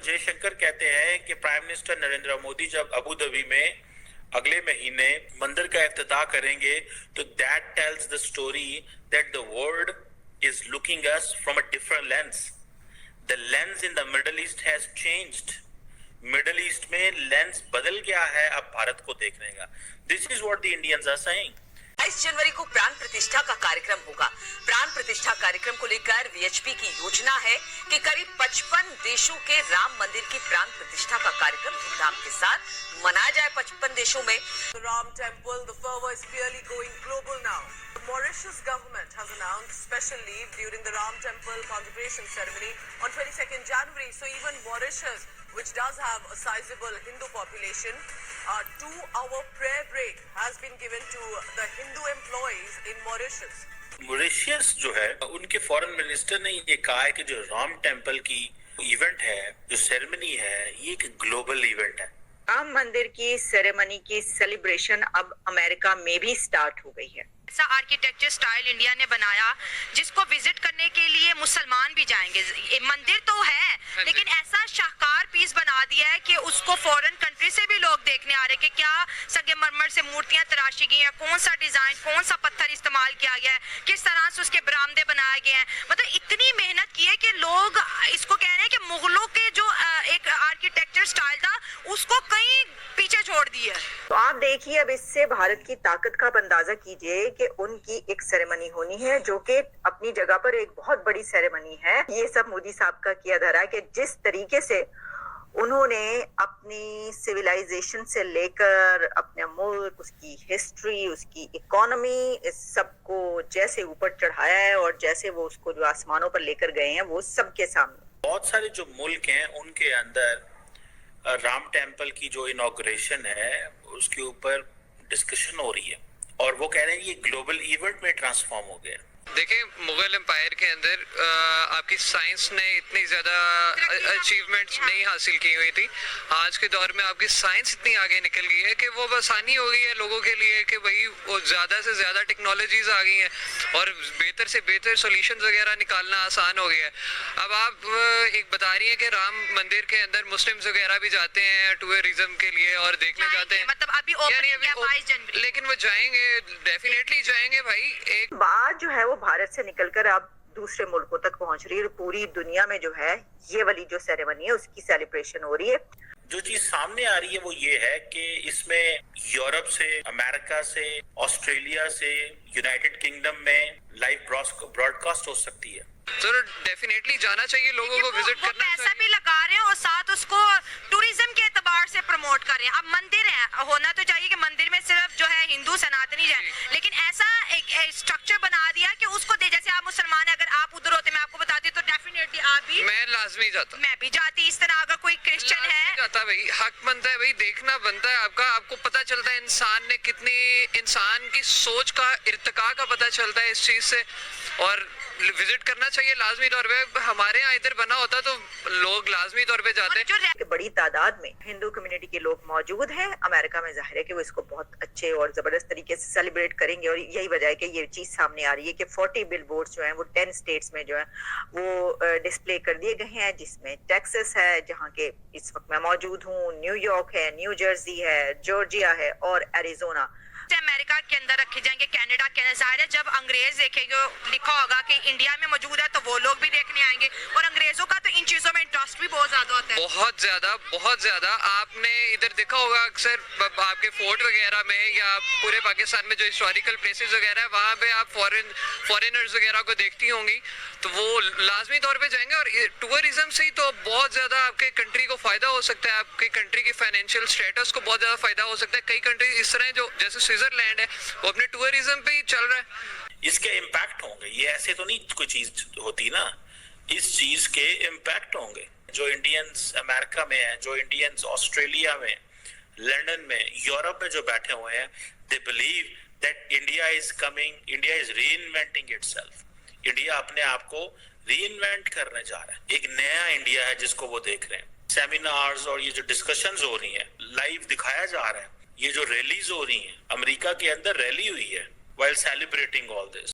जयशंकर कहते हैं कि प्राइम मिनिस्टर नरेंद्र मोदी जब अबू धाबी में अगले महीने मंदिर का इफ्तिताह करेंगे तो that tells the story that the world is looking us from a different lens. The lens in the Middle East has changed. Middle East में लेंस बदल गया है अब भारत को देखने का. This is what the Indians are saying. 22 जनवरी को प्राण प्रतिष्ठा का कार्यक्रम होगा. प्राण प्रतिष्ठा कार्यक्रम को लेकर वीएचपी की योजना है कि करीब 55 देशों के राम मंदिर की प्राण प्रतिष्ठा का कार्यक्रम धूमधाम के साथ मनाया जाए 55 देशों में. The Ram Temple, the fervor is clearly going global now. The Mauritius government has announced special leave during the Ram Temple consecration ceremony on 22nd January. So even Mauritius, which does have a sizable Hindu population, a 2-hour prayer break has been given to the Hindu employees in Mauritius. Mauritius जो है उनके foreign minister ने ये कहा है कि जो Ram temple की इवेंट है, जो सेरेमनी है, ये एक ग्लोबल इवेंट है. राम मंदिर की सेरेमनी की सेलिब्रेशन अब अमेरिका में भी स्टार्ट हो गई है. ऐसा आर्किटेक्चर स्टाइल इंडिया ने बनाया जिसको विजिट करने के लिए मुसलमान भी जाएंगे. मंदिर तो है लेकिन ऐसा शाहकार पीस बना दिया है कि उसको फॉरेन कंट्री से भी लोग देखने आ रहे हैं कि क्या संगमरमर से मूर्तियां तराशी गई हैं, कौन सा डिजाइन, कौन सा पत्थर इस्तेमाल किया गया है, किस तरह से उसके बरामदे बनाए गए हैं. मतलब इतनी मेहनत की है कि लोग इसको कह रहे हैं कि मुगलों के जो एक आर्किटेक्चर स्टाइल था उसको कहीं पीछे छोड़ दिया. तो आप देखिए अब इससे भारत की ताकत का अंदाजा कीजिए कि उनकी एक सेरेमनी होनी है जो कि अपनी जगह पर एक बहुत बड़ी सेरेमनी है. ये सब मोदी साहब का किया धरा है कि जिस तरीके से उन्होंने अपनी सिविलाइजेशन से लेकर अपने मुल्क, उसकी हिस्ट्री, उसकी इकोनॉमी, इस सबको जैसे ऊपर चढ़ाया है और जैसे वो उसको जो आसमानों पर लेकर गए हैं वो सबके सामने. बहुत सारे जो मुल्क हैं उनके अंदर राम टेम्पल की जो इनॉग्रेशन है उसके ऊपर डिस्कशन हो रही है और वो कह रहे हैं ये ग्लोबल इवेंट में ट्रांसफॉर्म हो गया. देखिए, मुगल एम्पायर के अंदर आपकी साइंस ने इतनी ज़्यादा अचीवमेंट्स नहीं हासिल की हुई थी. आज के दौर में आपकी साइंस इतनी आगे निकल गई है कि वो आसानी हो गई है लोगों के लिए कि भाई वो ज़्यादा से ज़्यादा टेक्नोलॉजीज आ गई हैं और बेहतर से बेहतर सॉल्यूशंस वगैरह निकालना आसान हो गया है. अब आप एक बता रही हैं कि राम मंदिर के अंदर मुस्लिम्स वगैरह भी जाते हैं टूरिज्म के लिए और देखने जाते हैं. मतलब अभी लेकिन वो जाएंगे, डेफिनेटली जाएंगे भाई. एक बात जो है वो भारत से निकलकर अब दूसरे मुल्कों तक पहुंच रही है. पूरी दुनिया में जो है ये वाली जो सेरेमनी है उसकी सेलिब्रेशन हो रही है. जो चीज सामने आ रही है वो ये है कि इसमें यूरोप से, अमेरिका से, ऑस्ट्रेलिया से, यूनाइटेड किंगडम में लाइव ब्रॉडकास्ट हो सकती है. तो डेफिनेटली जाना चाहिए लोगों को, विजिट करना चाहिए. पैसा भी लगा रहे हैं और साथ उसको टूरिज्म के एतबार से प्रमोट कर रहे हैं. अब मंदिर है, होना तो चाहिए कि मंदिर में सिर्फ जो है हिंदू सनातनी जाए, लेकिन ऐसा एक स्ट्रक्चर बना दिया कि उसको दे. जैसे आप मुसलमान है, अगर आप उधर होते मैं आपको बताती तो डेफिनेटली आप भी, मैं लाजमी जाता, मैं भी जाती. इस तरह अगर कोई क्रिश्चियन है जाता भाई, हक बनता है भाई, देखना बनता है आपका. आपको पता चलता है इंसान ने कितनी, इंसान की सोच का इर्तिका का पता चलता है इस चीज से. और विजिट करना चाहिए लाजमी तौर पे. हमारे यहाँ इधर बना होता तो लोग लाजमी तौर पे जाते हैं. बड़ी तादाद में हिंदू कम्युनिटी के लोग मौजूद हैं अमेरिका में. जाहिर है कि वो इसको बहुत अच्छे और जबरदस्त तरीके से सेलिब्रेट करेंगे और यही वजह है कि ये चीज सामने आ रही है कि 40 बिलबोर्ड्स जो हैं वो 10 स्टेट्स में जो है वो डिस्प्ले कर दिए गए हैं, जिसमें टेक्सास है जहाँ के इस वक्त मैं मौजूद हूँ, न्यूयॉर्क है, न्यू जर्सी है, जॉर्जिया है और एरिजोना. अमेरिका के अंदर रखे जाएंगे, कनाडा के अंदर. जाहिर है जब अंग्रेज देखेंगे, लिखा होगा कि इंडिया में मौजूद है तो वो लोग भी देखने आएंगे. और अंग्रेजों का तो इन चीजों में इंटरेस्ट भी बहुत ज्यादा होता है. बहुत ज्यादा, बहुत ज्यादा. आपने इधर देखा होगा अक्सर आपके फोर्ट वगैरह में या पूरे पाकिस्तान में जो हिस्टोरिकल प्लेसेस वगैरह है वहाँ पे आप फॉरेनर्स वगैरह को देखती होंगी तो वो लाजमी तौर पे जाएंगे. और टूरिज्म से ही तो बहुत ज्यादा आपके कंट्री को फायदा हो सकता है, आपकी कंट्री की फाइनेंशियल स्टेटस को बहुत ज्यादा फायदा हो सकता है. कई कंट्री इस तरह जो जैसे स्विट्जरलैंड है वो अपने टूरिज्म पे ही चल रहा है. इसके इम्पैक्ट होंगे, ये ऐसे तो नहीं कोई चीज होती ना, इस चीज के इम्पैक्ट होंगे. जो इंडियंस अमेरिका में है, जो इंडियंस ऑस्ट्रेलिया में, लंदन में, यूरोप में जो बैठे हुए हैं, they believe that India is coming, India is reinventing itself. India अपने आप को रीइन्वेंट करने जा रहा है. एक नया इंडिया है जिसको वो देख रहे हैं. सेमिनार्स और ये जो डिस्कशंस हो रही हैं लाइव दिखाया जा रहा है. ये जो रैलीज हो रही हैं, अमेरिका के अंदर रैली हुई है while celebrating all this.